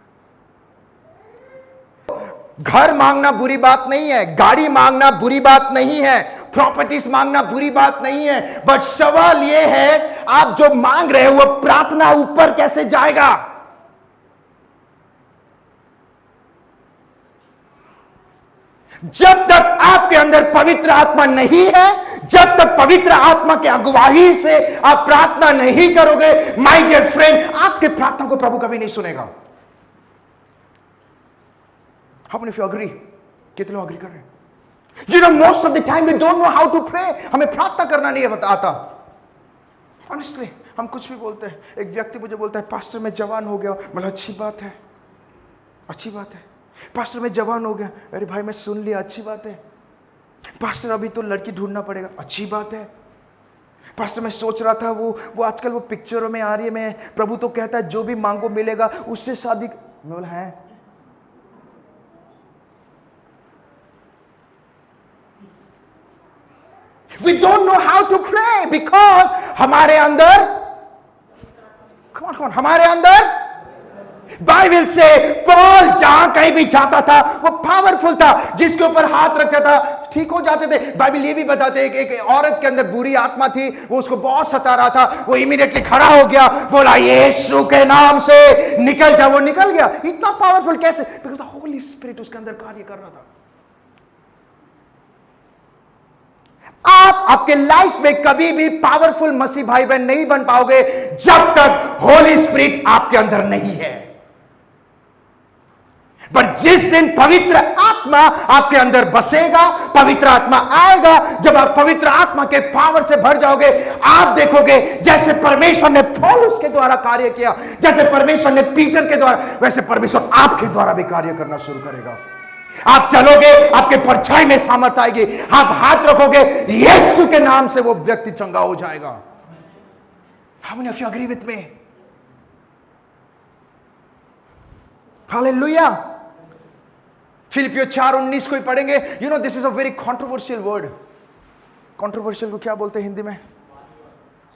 घर मांगना बुरी बात नहीं है, गाड़ी मांगना बुरी बात नहीं है, प्रॉपर्टीज मांगना बुरी बात नहीं है, बट सवाल यह है आप जो मांग रहे हो वो प्रार्थना ऊपर कैसे जाएगा? जब तक आपके अंदर पवित्र आत्मा नहीं है, जब तक पवित्र आत्मा की अगुवाई से आप प्रार्थना नहीं करोगे, माय डियर फ्रेंड, आपके प्रार्थना को प्रभु कभी नहीं सुनेगा। How many of you agree? कितने लोग एग्री कर रहे हैं? You know most of the time we don't know how to pray. हमें प्रार्थना करना नहीं आता। ऑनेस्टली हम कुछ भी बोलते हैं। एक व्यक्ति मुझे बोलता है पास्टर मैं जवान हो गया। मतलब अच्छी बात है, अच्छी बात है। पास्टर मैं जवान हो गया। अरे भाई मैं सुन लिया, अच्छी बात है। पास्टर अभी तो लड़की ढूंढना पड़ेगा, अच्छी बात है। पास्टर मैं सोच रहा था वो आजकल वो पिक्चरों में आ रही है, मैं प्रभु तो कहता है जो भी मांगो मिलेगा, उससे शादी। मैं बोला है We don't know how to pray because हमारे अंदर, come on, हमारे अंदर बाइबल से पॉल जहां कहीं भी जाता था वो पावरफुल था, जिसके ऊपर हाथ रखता था ठीक हो जाते थे। बाइबल ये भी बताते हैं कि एक औरत के अंदर बुरी आत्मा थी, वो उसको बहुत सता रहा था, वो इमीडिएटली खड़ा हो गया, बोला यीशु के नाम से निकल जा, वो निकल गया। इतना पावरफुल कैसे? बिकॉज़ द होली स्पिरिट उसके अंदर कार्य कर रहा था। आप आपके लाइफ में कभी भी पावरफुल मसीह भाई बहन नहीं बन पाओगे जब तक होली स्पिरिट आपके अंदर नहीं है। पर जिस दिन पवित्र आत्मा आपके अंदर बसेगा, पवित्र आत्मा आएगा, जब आप पवित्र आत्मा के पावर से भर जाओगे, आप देखोगे जैसे परमेश्वर ने पौलुस के द्वारा कार्य किया, जैसे परमेश्वर ने पीटर के द्वारा, वैसे परमेश्वर आपके द्वारा भी कार्य करना शुरू करेगा। आप चलोगे, आपके परछाई में सामर्थ आएगी, आप हाथ रखोगे, यीशु के नाम से वो व्यक्ति चंगा हो जाएगा। How many of you agree with me? Hallelujah. फिलिपियों 4:19 को ही पढ़ेंगे। You know this is a very controversial word. Controversial को क्या बोलते हैं हिंदी में?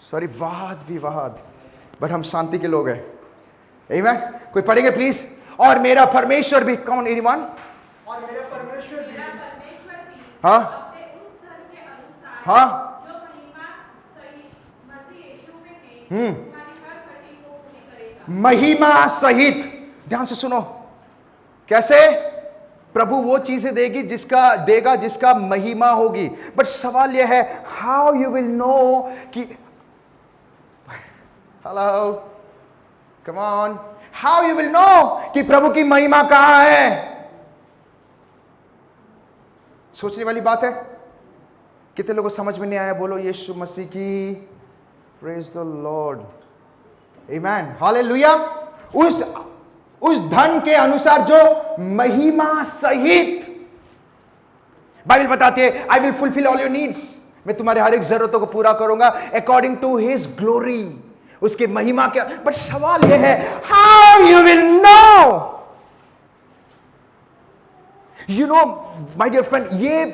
सॉरी, वाद विवाद, बट हम शांति के लोग हैं। आमीन। कोई पढ़ेंगे प्लीज? और मेरा परमेश्वर भी, कौन एनीवन? और मेरा परमेश्वर भी, हाँ अपने उस धन के अनुसार हाँ जो महिमा सहित मसीह यीशु में है, तुम्हारी हर घटी को पूरी करेगा। महिमा सहित, ध्यान से सुनो, कैसे? प्रभु वो चीजें देगा जिसका महिमा होगी। बट सवाल यह है, हाउ यू विल नो कि, hello, come on, how you will know कि प्रभु की महिमा कहां है? सोचने वाली बात है। कितने लोगों को समझ में नहीं आया? बोलो यीशु मसीह की, praise the Lord, amen, hallelujah. उस धन के अनुसार जो महिमा सहित, बाइबल बताती है, I will fulfil all your needs, मैं तुम्हारे हर एक जरूरतों को पूरा करूंगा अकॉर्डिंग टू हिज ग्लोरी, उसके महिमा के। बट सवाल यह है, how you will know? You know my dear friend,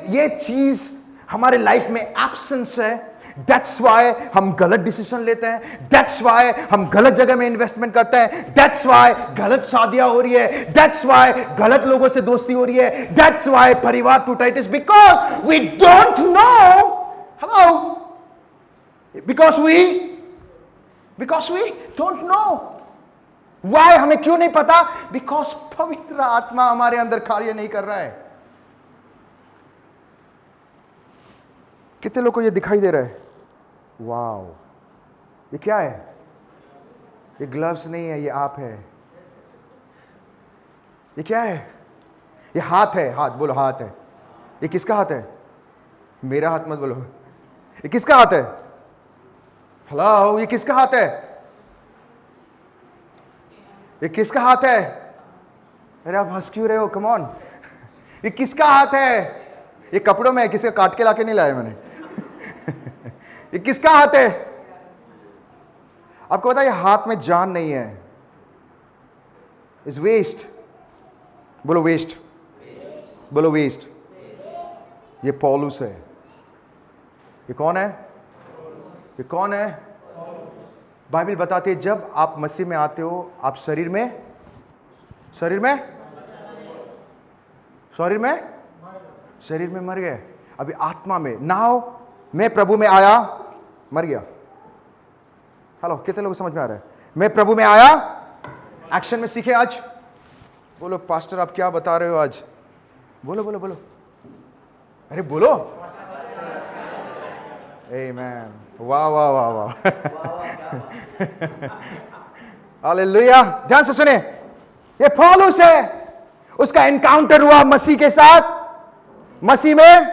ये चीज हमारे लाइफ में एब्सेंस है। दैट्स वाई हम गलत डिसीजन लेते हैं, दैट्स वाई हम गलत जगह में इन्वेस्टमेंट करते हैं, दैट्स वाई गलत शादियां हो रही है, दैट्स वाई गलत लोगों से दोस्ती हो रही है, दैट्स वाई परिवार टूटा। It is because we don't know, hello, because we don't know. Why? हमें क्यों नहीं पता? बिकॉज पवित्र आत्मा हमारे अंदर कार्य नहीं कर रहा है। कितने लोगों को ये दिखाई दे रहा है? वाओ, ये क्या है? ये ग्लव्स नहीं है, ये आप है। ये क्या है? ये हाथ है। हाथ बोलो, हाथ है। ये किसका हाथ है? मेरा हाथ मत बोलो। ये किसका हाथ है? हेलो, ये किसका हाथ है? ये किसका हाथ है? अरे आप हंस क्यों रहे हो? कम ऑन, ये किसका हाथ है? ये कपड़ों में है, किसी का काट के लाके नहीं लाया मैंने। ये किसका हाथ है? आपको पता है, ये हाथ में जान नहीं है, इज वेस्ट। बोलो वेस्ट, बोलो वेस्ट। ये पौलुस है। ये कौन है? ये कौन है? बाइबल बताती है, जब आप मसीह में आते हो, आप शरीर में मर गए, अभी आत्मा में। नाउ मैं प्रभु में आया, मर गया। हेलो, कितने लोग समझ में आ रहा है? मैं प्रभु में आया, एक्शन में सीखे आज। बोलो पास्टर, आप क्या बता रहे हो आज? बोलो बोलो बोलो, अरे बोलो। आमेन, वाह वाह वाह वाह, हालेलुया। ध्यान से सुने, ये पौलुस है, उसका एनकाउंटर हुआ मसीह के साथ, मसीह में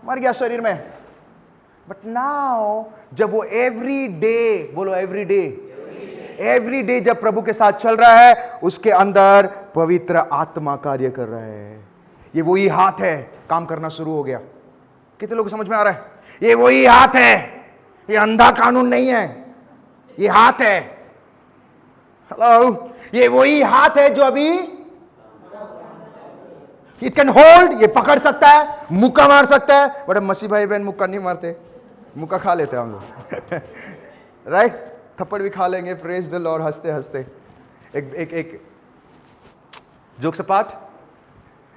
मर गया शरीर में। बट नाउ जब वो एवरी डे, बोलो एवरी डे जब प्रभु के साथ चल रहा है, उसके अंदर पवित्र आत्मा कार्य कर रहा है। ये वही हाथ है, काम करना शुरू हो गया। कितने लोग समझ में आ रहा है? ये वही हाथ है, ये अंधा कानून नहीं है, ये हाथ है। हेलो, ये वही हाथ है जो अभी इट कैन होल्ड, ये पकड़ सकता है, मुक्का मार सकता है। बट मसीह भाई बहन मुक्का नहीं मारते। मुक्का खा लेते हैं हम लोग राइट, थप्पड़ भी खा लेंगे, प्रेज द लॉर्ड, हंसते हंसते। एक एक एक जोक से पाठ,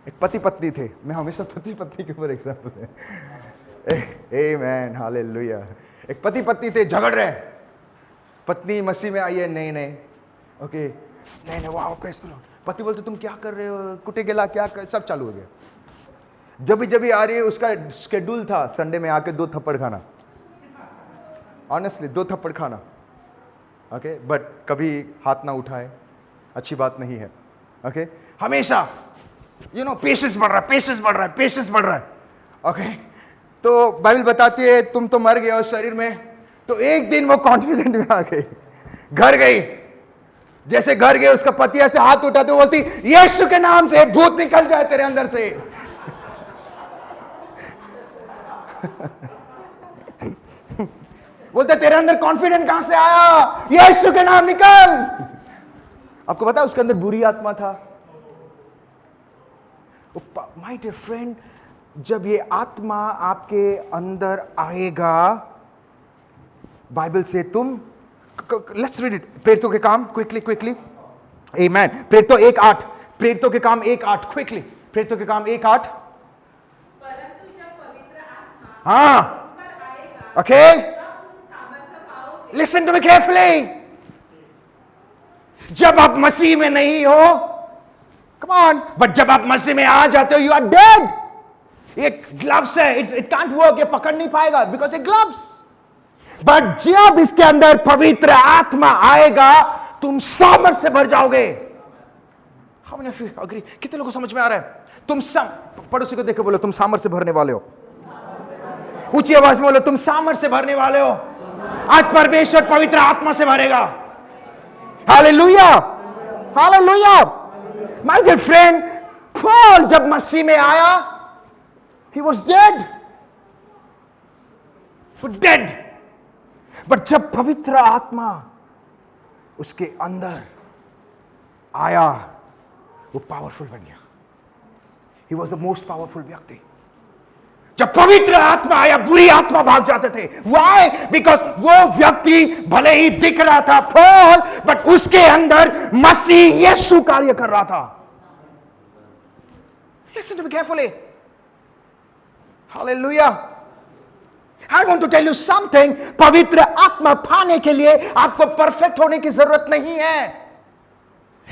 एक पति पत्नी थे, मैं हमेशा पति पत्नी के ऊपर एग्जाम्पल है, आमेन, हालेलुया। एक पति पत्नी थे, झगड़ रहे, पत्नी मसीह में आई है, नहीं नहीं, ओके, नहीं नहीं, वाह प्रेज द लॉर्ड। पति बोलते तुम क्या कर रहे हो, कुटे गेला क्या कर, सब चालू हो गया। जब भी आ रही है, उसका शेड्यूल था संडे में आके 2 थप्पड़ खाना, ऑनेस्टली 2 थप्पड़ खाना, ओके, बट कभी हाथ ना उठाए, अच्छी बात नहीं है, ओके, हमेशा यू नो पेशेंस बढ़ रहा है, पेशेंस बढ़ रहा है, पेशेंस बढ़ रहा है, ओके। तो बाइबल बताती है तुम तो मर गए हो शरीर में, तो एक दिन वो कॉन्फिडेंट में आ गई, घर गई, जैसे घर गए उसका पति ऐसे हाथ उठाते बोलती यीशु के नाम से भूत निकल जाए तेरे अंदर से। बोलते तेरे अंदर कॉन्फिडेंट कहां से आया, यीशु के नाम निकल। आपको पता है उसके अंदर बुरी आत्मा था। माय डियर फ्रेंड, जब ये आत्मा आपके अंदर आएगा, बाइबल से तुम, लेट्स रीड इट, प्रेरितों के काम, क्विकली, आमेन। प्रेरितों 1:8, प्रेरितों के काम 1:8, क्विकली, प्रेरितों के काम 1:8। परंतु जब पवित्र आत्मा हाँ, तुम पर आएगा, ओके, तब तुम सामर्थ्य पाओगे। Listen to me carefully. जब आप मसीह में नहीं हो, कम ऑन, बट जब आप मसीह में आ जाते हो, यू आर डेड। ये ग्लव्स है, इट कांट वर्क, ये पकड़ नहीं पाएगा बिकॉज ये ग्लव्स। बट जब इसके अंदर पवित्र आत्मा आएगा, तुम सामर्थ से भर जाओगे। How many of you agree? कितने लोगों को समझ में आ रहा है? तुम पड़ोसी को देखे बोलो तुम सामर्थ से भरने वाले हो। ऊंची आवाज में बोलो तुम सामर्थ से भरने वाले हो। आज परमेश्वर पवित्र आत्मा से भरेगा। Hallelujah, hallelujah. My dear friend, Paul जब मसीह में आया, he was dead, dead। But जब पवित्र आत्मा उसके अंदर आया, वो पावरफुल बन गया। He was the most powerful व्यक्ति। जब पवित्र आत्मा आया, बुरी आत्मा भाग जाते थे। Why? Because वो व्यक्ति भले ही दिख रहा था पॉल, बट उसके अंदर मसीह यीशु कार्य कर रहा था। Listen to me carefully. Hallelujah. I want to tell you something. पवित्र आत्मा पाने के लिए आपको परफेक्ट होने की जरूरत नहीं है।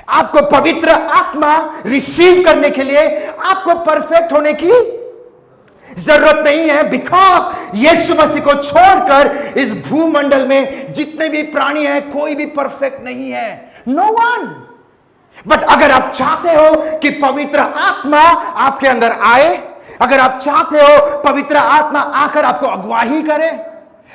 आपको पवित्र आत्मा रिसीव करने के लिए आपको परफेक्ट होने की जरूरत नहीं है। बिकॉज यीशु मसीह को छोड़कर इस भूमंडल में जितने भी प्राणी हैं, कोई भी परफेक्ट नहीं है। No one. बट अगर आप चाहते हो कि पवित्र आत्मा आपके अंदर आए, अगर आप चाहते हो पवित्र आत्मा आकर आपको अगुवाही करे,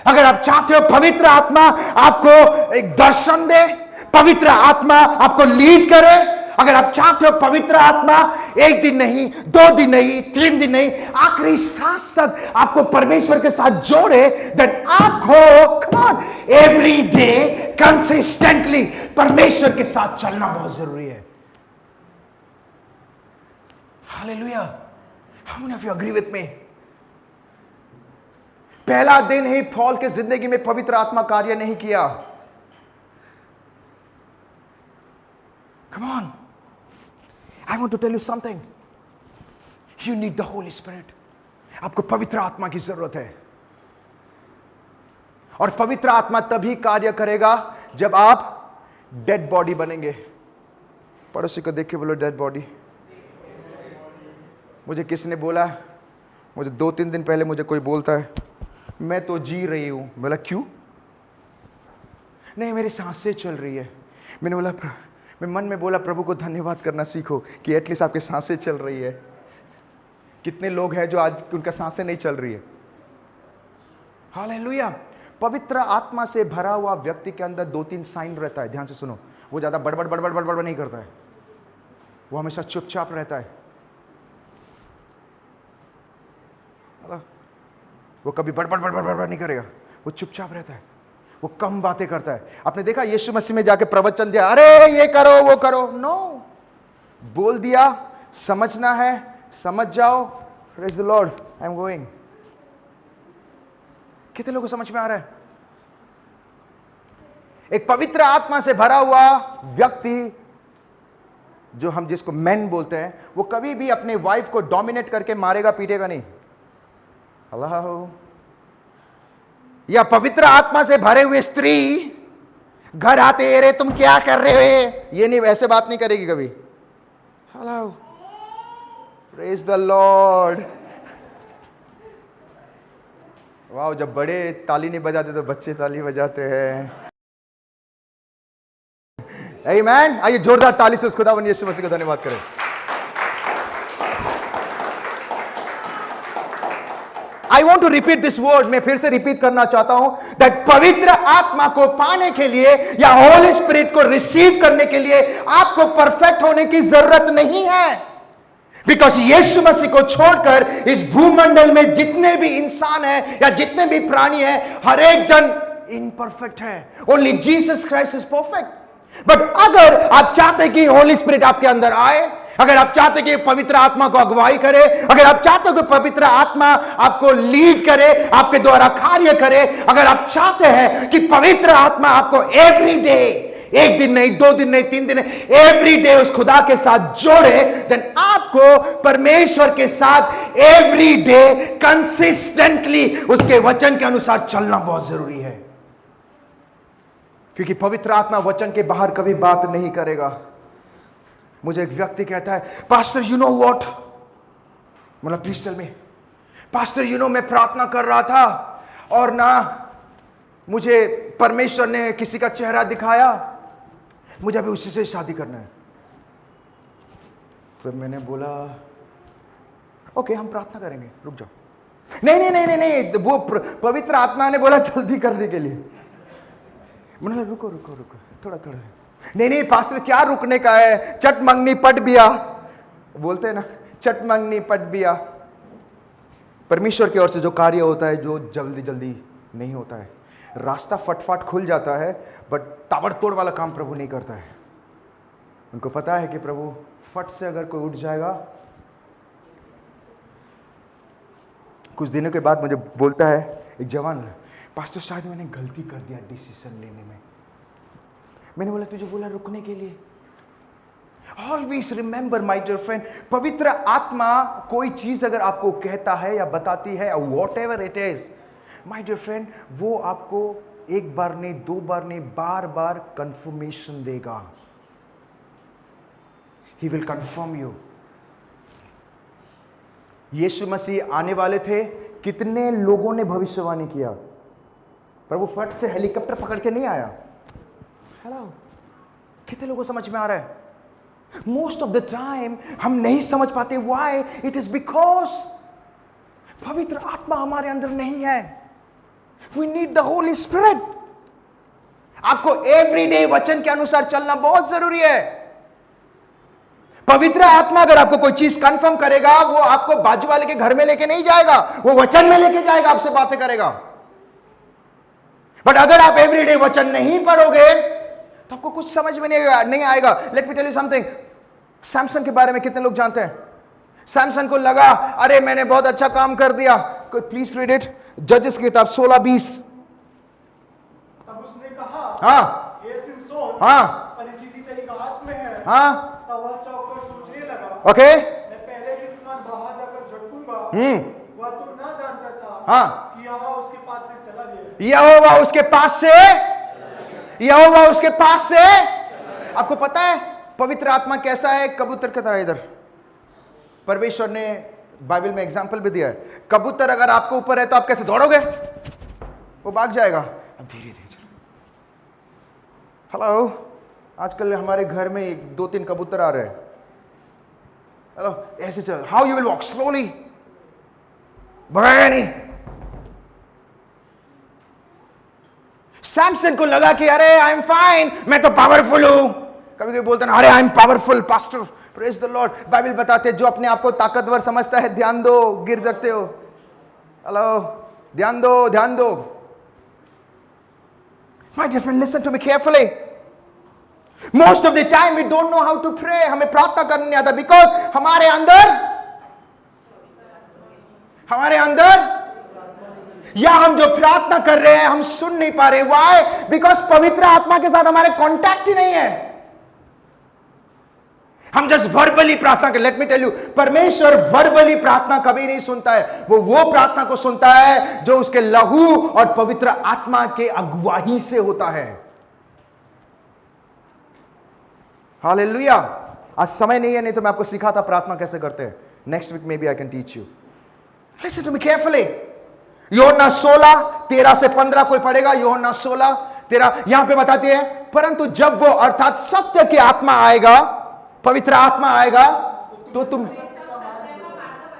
अगर आप चाहते हो पवित्र आत्मा आपको एक दर्शन दे, पवित्र आत्मा आपको लीड करे, अगर आप चाहते हो पवित्र आत्मा एक दिन नहीं, 2 दिन नहीं, 3 दिन नहीं, आखिरी सांस तक आपको परमेश्वर के साथ जोड़े, देन आपको कम ऑन एवरी डे कंसिस्टेंटली परमेश्वर के साथ चलना बहुत जरूरी है। Hallelujah. How many of you agree with me? पहला दिन ही पॉल के जिंदगी में पवित्र आत्मा कार्य नहीं किया। Come on. I want to tell you something. You need the Holy Spirit. आपको पवित्र आत्मा की जरूरत है। और पवित्र आत्मा तभी कार्य करेगा जब आप डेड बॉडी बनेंगे। पड़ोसी को देख के बोलो डेड बॉडी। मुझे किसी ने बोला, मुझे 2-3 दिन पहले मुझे कोई बोलता है मैं तो जी रही हूं। बोला क्यों? नहीं मेरी सांसें चल रही है। मैंने बोला मैं मन में बोला प्रभु को धन्यवाद करना सीखो कि एटलीस्ट आपकी सांसें चल रही है। कितने लोग हैं जो आज उनका सांसें नहीं चल रही है। हालेलुया। पवित्र आत्मा से भरा हुआ व्यक्ति के अंदर 2-3 साइन रहता है। ध्यान से सुनो, वो ज्यादा बड़बड़ नहीं करता है, वो हमेशा चुपचाप रहता है। वो कभी बड़बड़ नहीं करेगा, वो चुपचाप रहता है, वो कम बातें करता है। आपने देखा यीशु मसीह में जाके प्रवचन दिया, अरे ये करो वो करो, नो, बोल दिया, समझना है समझ जाओ, praise the Lord, I am going. कितने लोगों को समझ में आ रहा है? एक पवित्र आत्मा से भरा हुआ व्यक्ति, जो हम जिसको मैन बोलते हैं, वो कभी भी अपने वाइफ को डोमिनेट करके मारेगा पीटेगा नहीं। अल्लाह। या पवित्र आत्मा से भरे हुए स्त्री घर आते, अरे तुम क्या कर रहे हो, ये नहीं, ऐसे बात नहीं करेगी कभी। Hello, praise the Lord. वाह, जब बड़े ताली नहीं बजाते तो बच्चे ताली बजाते हैं। आमीन। आइए जोरदार ताली से उस खुदावंद यीशु मसीह का धन्यवाद करें। I want to repeat this word, मैं फिर से रिपीट करना चाहता हूं, दैट पवित्र आत्मा को पाने के लिए या होली स्पिरिट को रिसीव करने के लिए आपको परफेक्ट होने की जरूरत नहीं है। बिकॉज यीशु मसीह को छोड़कर इस भूमंडल में जितने भी इंसान हैं या जितने भी प्राणी हैं, हर एक जन इनपरफेक्ट है। Only Jesus Christ is perfect. But अगर आप चाहते हैं कि होली स्पिरिट आपके अंदर आए, अगर आप चाहते हैं कि पवित्र आत्मा को अगुवाई करे, अगर आप चाहते हो कि पवित्र आत्मा आपको लीड करे, आपके द्वारा कार्य करे, अगर आप चाहते हैं कि पवित्र आत्मा आपको एवरी डे, एक दिन नहीं, 2 दिन नहीं, 3 दिन नहीं, एवरी डे उस खुदा के साथ जोड़े, देन आपको परमेश्वर के साथ एवरी डे कंसिस्टेंटली उसके वचन के अनुसार चलना बहुत जरूरी है। क्योंकि पवित्र आत्मा वचन के बाहर कभी बात नहीं करेगा। मुझे एक व्यक्ति कहता है, पास्टर यू नो व्हाट, मतलब please tell me, pastor you know मैं प्रार्थना कर रहा था और ना मुझे परमेश्वर ने किसी का चेहरा दिखाया, मुझे अभी उसी से शादी करना है। तो मैंने बोला ओके हम प्रार्थना करेंगे, रुक जाओ। नहीं नहीं नहीं नहीं, वो पवित्र आत्मा ने बोला जल्दी करने के लिए। मैंने बोला रुको रुको रुको, थोड़ा थोड़ा। नहीं नहीं पास्टर क्या रुकने का है, चट मंगनी पट बिया बोलते हैं ना, चट मंगनी पट बिया। परमेश्वर की ओर से जो कार्य होता है जो जल्दी जल्दी नहीं होता है, रास्ता फटफट खुल जाता है, बट ताबड़तोड़ वाला काम प्रभु नहीं करता है। उनको पता है कि प्रभु फट से अगर कोई उठ जाएगा। कुछ दिनों के बाद मुझे बोलता है एक जवान, पास्टर शायद मैंने गलती कर दिया डिसीजन लेने में। मैंने बोला तुझे बोला रुकने के लिए। Always remember my dear friend, पवित्र आत्मा कोई चीज अगर आपको कहता है या बताती है, whatever it is, my dear friend, वो आपको एक बार नहीं, 2 बार नहीं, बार बार कंफर्मेशन देगा। He will confirm you. Yeshu Masih आने वाले थे, कितने लोगों ने भविष्यवाणी किया, पर वो फट से हेलीकॉप्टर पकड़ के नहीं आया। हेलो, कितने लोगों को समझ में आ रहा है? मोस्ट ऑफ द टाइम हम नहीं समझ पाते। व्हाई? इट इज बिकॉज पवित्र आत्मा हमारे अंदर नहीं है। We need the holy spirit. आपको एवरीडे वचन के अनुसार चलना बहुत जरूरी है। पवित्र आत्मा अगर आपको कोई चीज कंफर्म करेगा, वो आपको बाजू वाले के घर में लेके नहीं जाएगा, वो वचन में लेके जाएगा, आपसे बातें करेगा। बट अगर आप एवरीडे वचन नहीं पढ़ोगे तो आपको कुछ समझ में नहीं आएगा। Let me tell you something. Samson के बारे में कितने लोग जानते हैं? सैमसन को लगा अरे मैंने बहुत अच्छा काम कर दिया। कोई प्लीज रीड इट, जजेस की किताब 16:20। तब उसने कहा, हाँ हे सिमसोन, हाँ परिचिति तेरी हाथ में है। हाँ तब वह चौंक कर सोचने लगा, ओके मैं पहले के समान बाहर जाकर झटकूंगा। वह तो ना जानता था हाँ कि यहोवा उसके पास से चला गया। यहोवा उसके पास से, यहोवा उसके पास से। आपको पता है पवित्र आत्मा कैसा है? कबूतर की तरह। इधर परमेश्वर ने बाइबल में एग्जाम्पल भी दिया है। कबूतर अगर आपको ऊपर है तो आप कैसे दौड़ोगे? वो भाग जाएगा। अब धीरे धीरे चलो। हेलो, आजकल हमारे घर में 2-3 कबूतर आ रहे हैं। हेलो, ऐसे चल। How you will walk? Slowly, भगाएगा नहीं। सैमसन को लगा कि अरे आई एम फाइन, मैं तो पावरफुल हूं। कभी कभी बोलते हैं अरे I am powerful pastor, praise the Lord. Bible बताते हैं जो अपने आप को ताकतवर समझता है, ध्यान दो गिर सकते हो। हेलो, ध्यान दो, ध्यान दो। My dear friend, listen to me carefully. Most of the time we don't know how to pray. हमें प्रार्थना करने नहीं आता बिकॉज हमारे अंदर या हम जो प्रार्थना कर रहे हैं हम सुन नहीं पा रहे। व्हाई? बिकॉज पवित्र आत्मा के साथ हमारे कांटेक्ट ही नहीं है। हम जस्ट वर्बली प्रार्थना कर। लेट मी टेल यू, परमेश्वर वर्बली प्रार्थना कभी नहीं सुनता है। वो प्रार्थना को सुनता है जो उसके लहू और पवित्र आत्मा के अगुवाई से होता है। हालेलुया। आज समय नहीं है, नहीं तो मैं आपको सिखाता प्रार्थना कैसे करते हैं। Next week maybe I can teach you. Listen to me carefully. यूहन्ना 16:13 से 15 कोई पढ़ेगा? यूहन्ना 16:13 यहां पे बताती है, परंतु जब वो अर्थात सत्य की आत्मा आएगा, पवित्र आत्मा आएगा, तो तुम,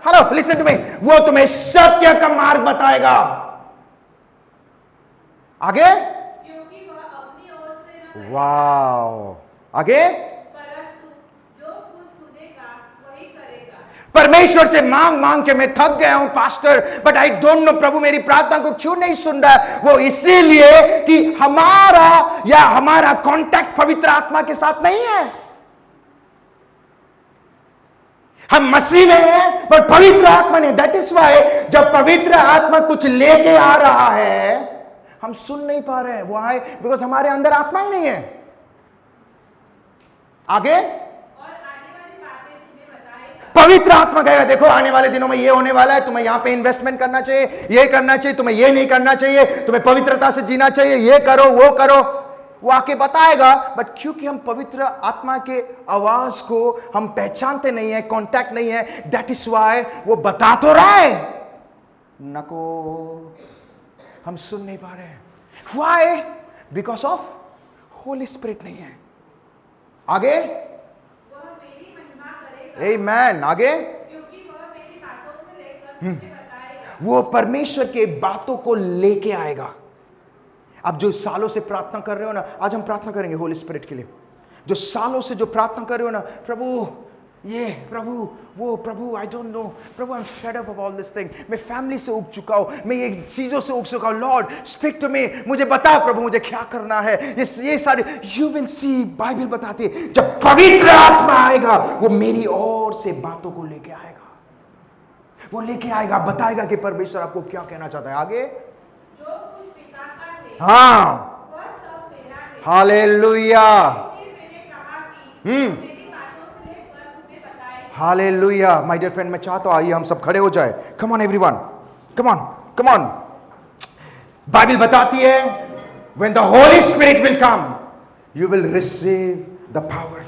हेलो लिसन टू मी, वो तुम्हें सत्य का मार्ग बताएगा। आगे, क्योंकि वह अपनी ओर से न वाओ, आगे, परंतु जो कुछ सुनेगा वही करेगा। परमेश्वर से मांग मांग के मैं थक गया हूं pastor, but I don't know प्रभु मेरी प्रार्थना को क्यों नहीं सुन रहा है। वो इसीलिए कि हमारा कांटेक्ट पवित्र आत्मा के साथ नहीं है। हम मसीह में हैं पर पवित्र आत्मा नहीं। दैट इज वाई जब पवित्र आत्मा कुछ लेके आ रहा है हम सुन नहीं पा रहे हैं। व्हाई? बिकॉज हमारे अंदर आत्मा ही नहीं है। आगे, और आने वाली बातें तुम्हें बताएगा। पवित्र आत्मा कहेगा देखो आने वाले दिनों में ये होने वाला है, तुम्हें यहां पे इन्वेस्टमेंट करना चाहिए, ये करना चाहिए, तुम्हें ये नहीं करना चाहिए, तुम्हें पवित्रता से जीना चाहिए, ये करो वो करो। वो आके बताएगा, बट क्योंकि हम पवित्र आत्मा के आवाज को हम पहचानते नहीं है, कांटेक्ट नहीं है, दैट इज व्हाई वो बता तो रहा है नको, हम सुन नहीं पा रहे हैं। Why? Because of Holi spirit नहीं है। आगे, वह मेरी महिमा करेगा। आमेन। आगे, क्योंकि वह मेरी बातों से लेकर तुम्हें बताएगा। वो परमेश्वर के बातों को लेके आएगा। अब जो सालों से प्रार्थना कर रहे हो ना, आज हम प्रार्थना करेंगे होली स्पिरिट के लिए। जो सालों से जो प्रार्थना कर रहे हो ना, प्रभु ये, प्रभु वो, प्रभु आई डोंट नो, प्रभु I am fed up of all this thing, मैं फैमिली से उग चुका हूं, मैं ये चीजों से उग चुका हूं, लॉर्ड स्पीक टू मी, मुझे बता प्रभु मुझे क्या करना है। ये सारे यू विल सी, बाइबल बताती है जब पवित्र आत्मा आएगा वो मेरी ओर से बातों को लेके आएगा, वो लेके आएगा, बताएगा कि परमेश्वर आपको क्या कहना चाहता है। आगे, जो कुछ पिता का है हाँ, वह सब मेरा है। हालेलुया, इसलिए मैंने कहा कि मेरी बातों से लेकर तुम्हें बताएगा। हालेलुया। माय डियर फ्रेंड, मैं चाहता हूं आइए हम सब खड़े हो जाए। Come on everyone, come on, come on. Bible बताती है when the holy spirit will come you will receive the power,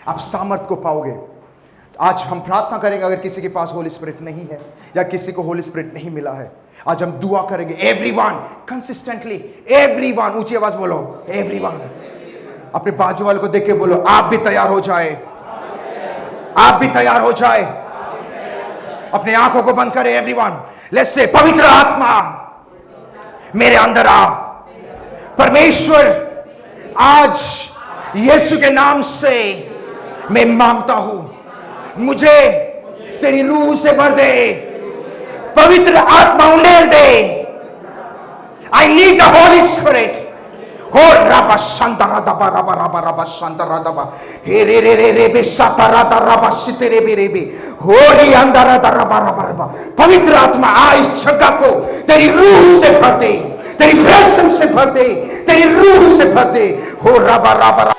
आप सामर्थ को पाओगे। आज हम प्रार्थना करेंगे, अगर किसी के पास होली स्पिरिट नहीं है या किसी को होली स्पिरिट नहीं मिला है, आज हम दुआ करेंगे। एवरीवन कंसिस्टेंटली, एवरीवन, ऊंची आवाज बोलो, एवरीवन। अपने बाजू वाले को देख के बोलो आप भी तैयार हो जाए, आप भी तैयार हो जाए। अपने आंखों को बंद करें एवरीवन। लेट्स से, पवित्र आत्मा मेरे अंदर आ। परमेश्वर आज यीशु के नाम से मैं मांगता हूं, मुझे तेरी रूह से भर दे, पवित्र आत्मा उंडेल दे। I need the holy spirit. हो रबा संतरा दबा रबा रबा रबा संतरा दबा हे रे रे रे रे बे सतरा द रबा सिते रे बे रे बे होली अंदर द रबा रबा रबा। पवित्र आत्मा आ इस जगह को तेरी रूह से भर दे, तेरी प्रेजेंस से भर दे, तेरी रूह से भर दे। हो रबा रबा